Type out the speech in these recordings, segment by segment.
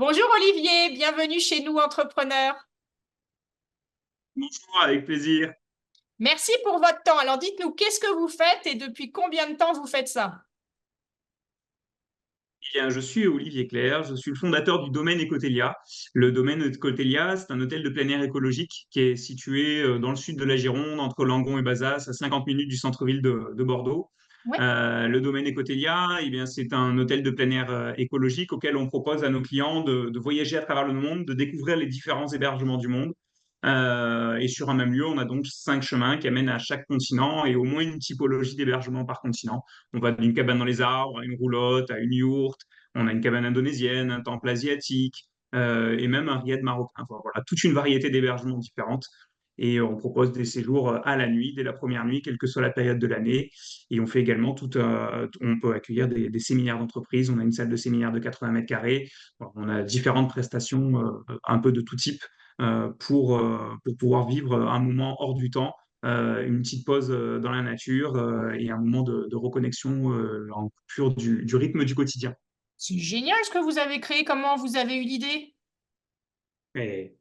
Bonjour Olivier, bienvenue chez nous entrepreneurs. Bonjour, avec plaisir. Merci pour votre temps. Alors dites-nous, qu'est-ce que vous faites et depuis combien de temps vous faites ça? Eh bien, je suis Olivier Clerc, je suis le fondateur du domaine Ecotelia. Le domaine Ecotelia, c'est un hôtel de plein air écologique qui est situé dans le sud de la Gironde, entre Langon et Bazas, à 50 minutes du centre-ville de Bordeaux. Oui. Le domaine Ecotelia, eh bien, c'est un hôtel de plein air écologique auquel on propose à nos clients de voyager à travers le monde, de découvrir les différents hébergements du monde. Et sur un même lieu, on a donc 5 chemins qui amènent à chaque continent et au moins une typologie d'hébergement par continent. On va d'une cabane dans les arbres à une roulotte, à une yourte. On a une cabane indonésienne, un temple asiatique et même un riad marocain. Enfin, voilà, toute une variété d'hébergements différentes. Et on propose des séjours à la nuit, dès la première nuit, quelle que soit la période de l'année. Et on fait également on peut accueillir des séminaires d'entreprise. On a une salle de séminaire de 80 mètres carrés. Bon, on a différentes prestations, un peu de tout type, pour pouvoir vivre un moment hors du temps, une petite pause dans la nature et un moment de reconnexion en coupure du rythme du quotidien. C'est génial ce que vous avez créé. Comment vous avez eu l'idée? Et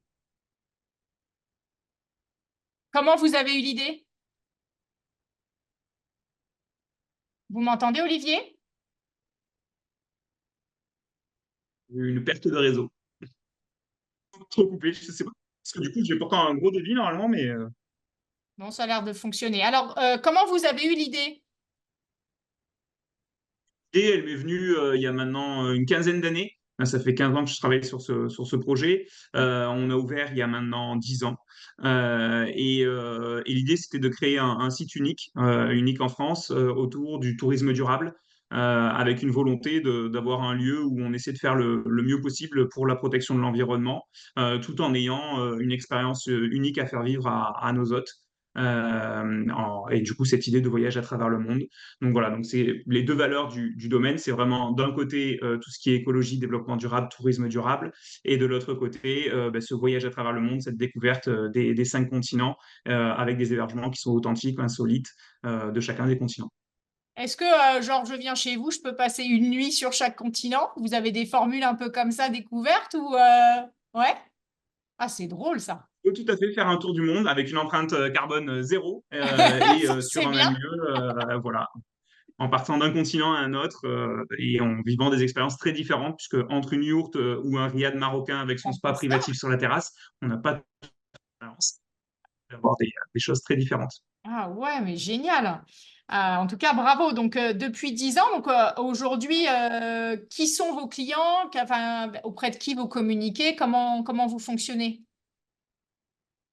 Comment vous avez eu l'idée? Vous m'entendez Olivier? une perte de réseau. Trop coupé, je sais pas. Parce que du coup, j'ai pourtant un gros débit normalement, mais Non, ça a l'air de fonctionner. Alors, comment vous avez eu l'idée? l'idée, elle m'est venue il y a maintenant une quinzaine d'années. Ça fait 15 ans que je travaille sur ce projet. On a ouvert il y a maintenant 10 ans. Et l'idée, c'était de créer un site unique en France, autour du tourisme durable, avec une volonté d'avoir un lieu où on essaie de faire le mieux possible pour la protection de l'environnement, tout en ayant une expérience unique à faire vivre à nos hôtes. Et du coup, cette idée de voyage à travers le monde. Donc voilà, donc c'est les deux valeurs du domaine, c'est vraiment d'un côté tout ce qui est écologie, développement durable, tourisme durable, et de l'autre côté ce voyage à travers le monde, cette découverte des 5 continents, avec des hébergements qui sont authentiques, insolites, de chacun des continents. Est-ce que, genre, je viens chez vous, je peux passer une nuit sur chaque continent? Vous avez des formules un peu comme ça découvertes ou ouais? Ah, c'est drôle ça. On peut tout à fait faire un tour du monde avec une empreinte carbone zéro, et Ça, sur c'est un bien. même lieu, voilà, en partant d'un continent à un autre, et en vivant des expériences très différentes, puisque entre une yourte ou un riad marocain avec son Ah, spa c'est ça. privatif sur la terrasse, on n'a pas d'avoir des choses très différentes. Ah ouais, mais génial. En tout cas, bravo. Donc, depuis 10 ans, donc aujourd'hui, qui sont vos clients? Enfin, auprès de qui vous communiquez? Comment vous fonctionnez?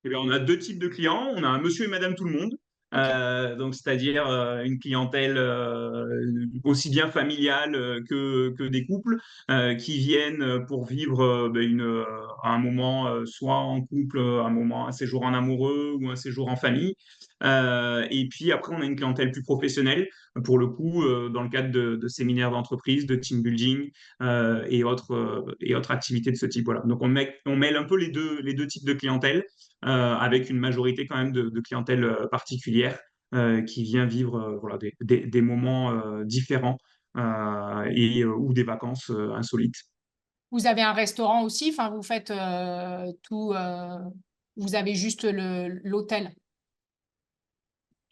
Eh bien, on a deux types de clients. On a un monsieur et madame tout le monde. Ok. Donc c'est-à-dire une clientèle aussi bien familiale que des couples qui viennent pour vivre un moment soit en couple, un séjour en amoureux ou un séjour en famille. Et puis après, on a une clientèle plus professionnelle, pour le coup, dans le cadre de séminaires d'entreprise, de team building et autres activités de ce type. Voilà. Donc on mêle un peu les deux types de clientèle, avec une majorité quand même de clientèle particulière qui vient vivre voilà, des moments différents, ou des vacances insolites. Vous avez un restaurant aussi? Enfin, vous faites tout. Vous avez juste l'hôtel.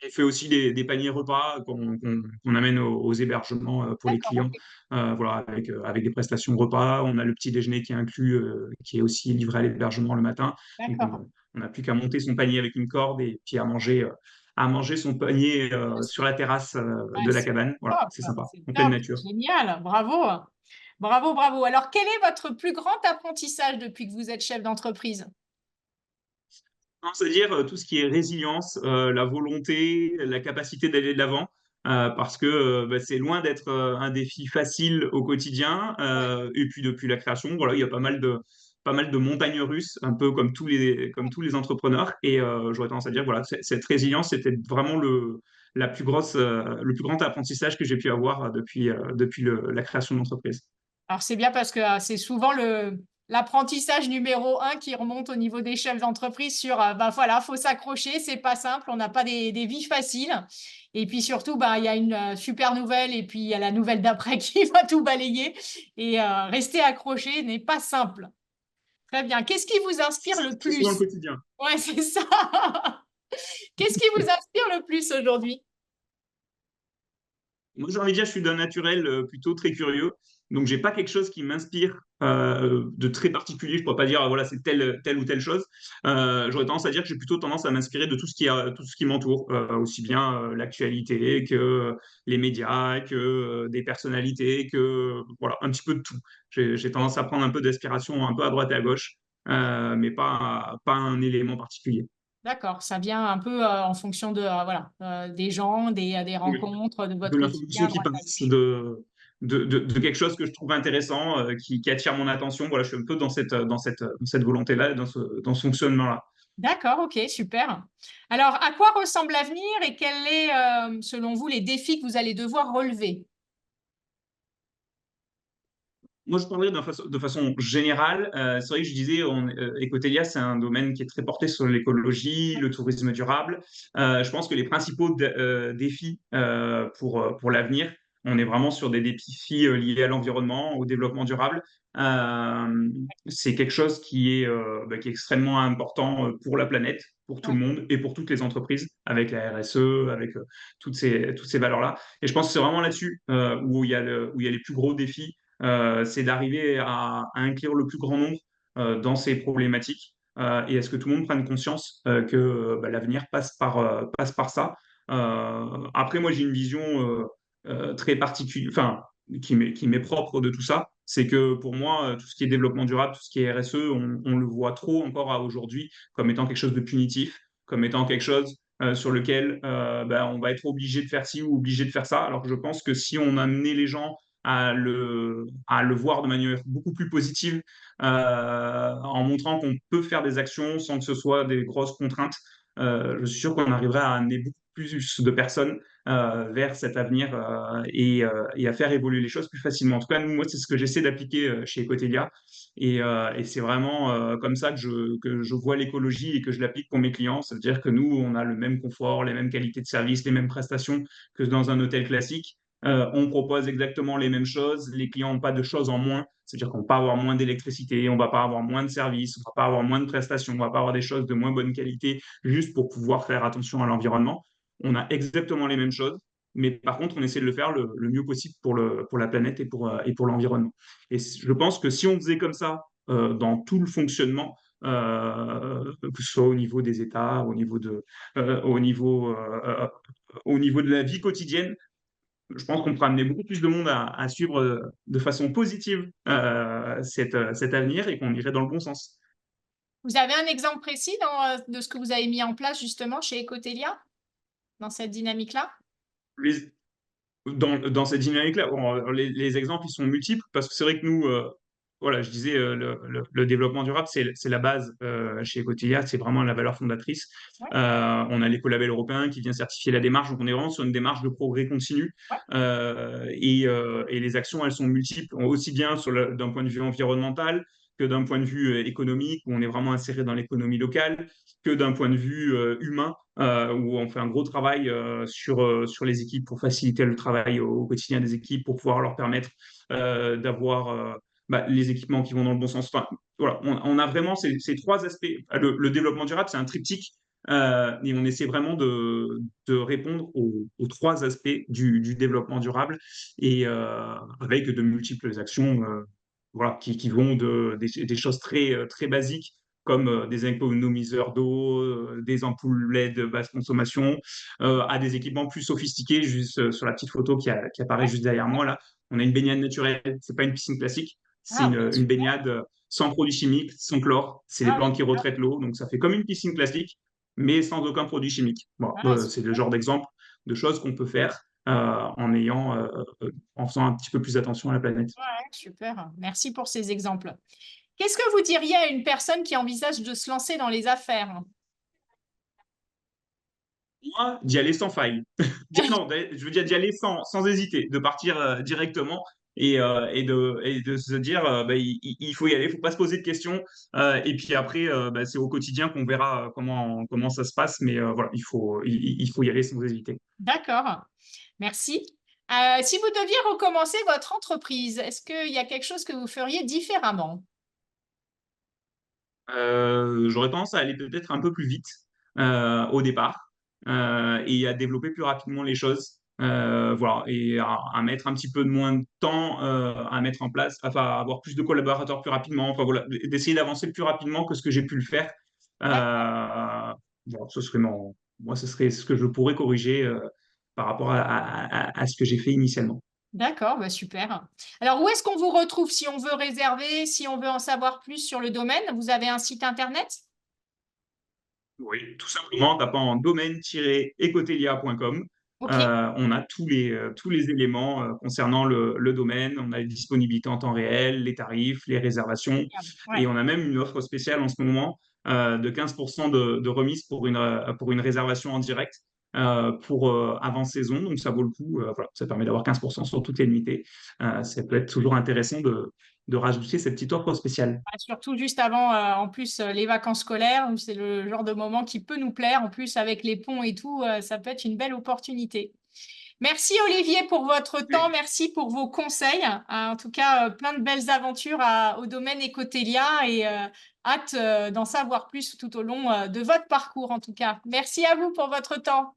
On fait aussi des paniers repas qu'on amène aux hébergements pour les D'accord, clients, ok. voilà, avec des prestations repas. On a le petit déjeuner qui est inclus, qui est aussi livré à l'hébergement le matin. Donc D'accord. on n'a plus qu'à monter son panier avec une corde et puis à manger son panier sur la terrasse Ouais, de la c'est cabane. Voilà, top, c'est sympa, c'est en pleine top, nature. génial, bravo, bravo, bravo. Alors, quel est votre plus grand apprentissage depuis que vous êtes chef d'entreprise? Non, c'est-à-dire tout ce qui est résilience, la volonté, la capacité d'aller de l'avant, parce que c'est loin d'être un défi facile au quotidien. Et puis depuis la création, voilà, il y a pas mal de montagnes russes, un peu comme tous les entrepreneurs. Et j'aurais tendance à dire, voilà, cette résilience, c'était vraiment le plus grand apprentissage que j'ai pu avoir depuis la création de l'entreprise. Alors, c'est bien parce que c'est souvent l'apprentissage numéro un qui remonte au niveau des chefs d'entreprise sur, bah voilà, faut s'accrocher, c'est pas simple, on n'a pas des vies faciles. Et puis surtout, bah, il y a une super nouvelle et puis il y a la nouvelle d'après qui va tout balayer. Et rester accroché n'est pas simple. Très bien. Qu'est-ce qui vous inspire le C'est souvent le plus? quotidien. Ouais, c'est ça. Qu'est-ce qui vous inspire le plus aujourd'hui? Moi, j'ai envie de dire, je suis d'un naturel plutôt très curieux. Donc, j'ai pas quelque chose qui m'inspire de très particulier. Je pourrais pas dire, ah, voilà, c'est telle ou telle chose. J'aurais tendance à dire que j'ai plutôt tendance à m'inspirer de tout ce qui m'entoure, aussi bien l'actualité que les médias, que des personnalités, que voilà, un petit peu de tout. J'ai tendance à prendre un peu d'inspiration un peu à droite et à gauche, mais pas un élément particulier. D'accord, ça vient un peu en fonction de, voilà, des gens, des rencontres, de De votre quotidien l'information à qui droite à passe, gauche. de quelque chose que je trouve intéressant, qui attire mon attention. Voilà, je suis un peu dans cette volonté-là, dans ce fonctionnement-là. D'accord, ok, super. Alors, à quoi ressemble l'avenir et quels est, selon vous, les défis que vous allez devoir relever? Moi, je parlerai de façon générale. C'est vrai que je disais, Ecotelia, c'est un domaine qui est très porté sur l'écologie, le tourisme durable. Je pense que les principaux défis pour l'avenir, on est vraiment sur des défis liés à l'environnement, au développement durable. Euh, c'est quelque chose qui est extrêmement important pour la planète, pour tout Ouais, le monde et pour toutes les entreprises, avec la RSE, avec toutes ces valeurs-là. Et je pense que c'est vraiment là-dessus où il y a les plus gros défis, c'est d'arriver à inclure le plus grand nombre dans ces problématiques et à ce que tout le monde prenne conscience que bah, l'avenir passe par ça. Après, moi, j'ai une vision très particulière, enfin, qui m'est propre de tout ça. C'est que pour moi, tout ce qui est développement durable, tout ce qui est RSE, on le voit trop encore à aujourd'hui comme étant quelque chose de punitif, comme étant quelque chose sur lequel bah, on va être obligé de faire ci ou obligé de faire ça. Alors que je pense que si on amenait les gens à le voir de manière beaucoup plus positive, en montrant qu'on peut faire des actions sans que ce soit des grosses contraintes. Je suis sûr qu'on arriverait à amener beaucoup plus de personnes vers cet avenir et à faire évoluer les choses plus facilement. En tout cas, moi, c'est ce que j'essaie d'appliquer chez Ecotelia. Et c'est vraiment comme ça que je vois l'écologie et que je l'applique pour mes clients. Ça veut dire que nous, on a le même confort, les mêmes qualités de service, les mêmes prestations que dans un hôtel classique. On propose exactement les mêmes choses. Les clients n'ont pas de choses en moins. C'est-à-dire qu'on ne va pas avoir moins d'électricité, on ne va pas avoir moins de services, on ne va pas avoir moins de prestations, on ne va pas avoir des choses de moins bonne qualité juste pour pouvoir faire attention à l'environnement. On a exactement les mêmes choses, mais par contre, on essaie de le faire le mieux possible pour la planète et pour l'environnement. Et je pense que si on faisait comme ça dans tout le fonctionnement, que ce soit au niveau des États, au niveau de la vie quotidienne, je pense qu'on pourrait amener beaucoup plus de monde à suivre de façon positive cet avenir et qu'on irait dans le bon sens. Vous avez un exemple précis de ce que vous avez mis en place justement chez Ecotelia, dans cette dynamique-là? Les- dans cette dynamique-là, bon, les exemples, ils sont multiples parce que c'est vrai que nous, voilà, je disais, le développement durable, c'est la base chez Ecotelia, c'est vraiment la valeur fondatrice. Ouais, On a l'écolabel européen qui vient certifier la démarche, donc on est vraiment sur une démarche de progrès continu. ouais, Et les actions, elles sont multiples, aussi bien d'un point de vue environnemental que d'un point de vue économique, où on est vraiment inséré dans l'économie locale, que d'un point de vue humain, où on fait un gros travail sur les équipes pour faciliter le travail au quotidien des équipes, pour pouvoir leur permettre d'avoir bah, les équipements qui vont dans le bon sens. Enfin, voilà, on a vraiment ces trois aspects. Le développement durable, c'est un triptyque. Et on essaie vraiment de répondre aux trois aspects du développement durable et avec de multiples actions voilà, qui vont des choses très basiques comme des économiseurs d'eau, des ampoules LED basse consommation, à des équipements plus sophistiqués. Juste sur la petite photo qui apparaît ouais. juste derrière moi, là, on a une baignade naturelle. C'est pas une piscine classique, c'est Ah oui, une super. baignade sans produits chimiques, sans chlore. C'est des Ah oui, plantes qui retraitent l'eau, donc ça fait comme une piscine classique, mais sans aucun produit chimique. Bon, ah, c'est le genre d'exemple de choses qu'on peut faire en faisant un petit peu plus attention à la planète. ouais, super. Merci pour ces exemples. Qu'est-ce que vous diriez à une personne qui envisage de se lancer dans les affaires? Moi, d'y aller sans faille. Non, je veux dire d'y aller sans hésiter, de partir directement. et de se dire bah, il faut y aller, il faut pas se poser de questions. Et puis après, bah, c'est au quotidien qu'on verra comment ça se passe. Mais voilà, il faut y aller sans hésiter. D'accord. Merci. Si vous deviez recommencer votre entreprise, est-ce qu'il y a quelque chose que vous feriez différemment? J'aurais tendance à aller peut-être un peu plus vite au départ et à développer plus rapidement les choses. Voilà, et à mettre un petit peu de moins de temps à mettre en place, enfin, à avoir plus de collaborateurs plus rapidement, enfin voilà, d'essayer d'avancer plus rapidement que ce que j'ai pu le faire. D'accord. Voilà, moi, ce serait ce que je pourrais corriger par rapport à ce que j'ai fait initialement. D'accord, bah super. Alors, où est-ce qu'on vous retrouve si on veut réserver, si on veut en savoir plus sur le domaine? Vous avez un site internet? Oui, tout simplement en tapant domaine-ecotelia.com. Ok. On a tous les éléments concernant le domaine. On a les disponibilités en temps réel, les tarifs, les réservations. Ouais. Et on a même une offre spéciale en ce moment de 15% de remise pour une réservation en direct pour avant saison. Donc ça vaut le coup. Voilà, ça permet d'avoir 15% sur toutes les nuitées. Ça peut être toujours intéressant de rajouter cette petite offre spéciale. Surtout juste avant, en plus, les vacances scolaires, où c'est le genre de moment qui peut nous plaire. En plus, avec les ponts et tout, ça peut être une belle opportunité. Merci Olivier pour votre temps, merci pour vos conseils. En tout cas, plein de belles aventures au domaine Ecotelia et hâte d'en savoir plus tout au long de votre parcours en tout cas. Merci à vous pour votre temps.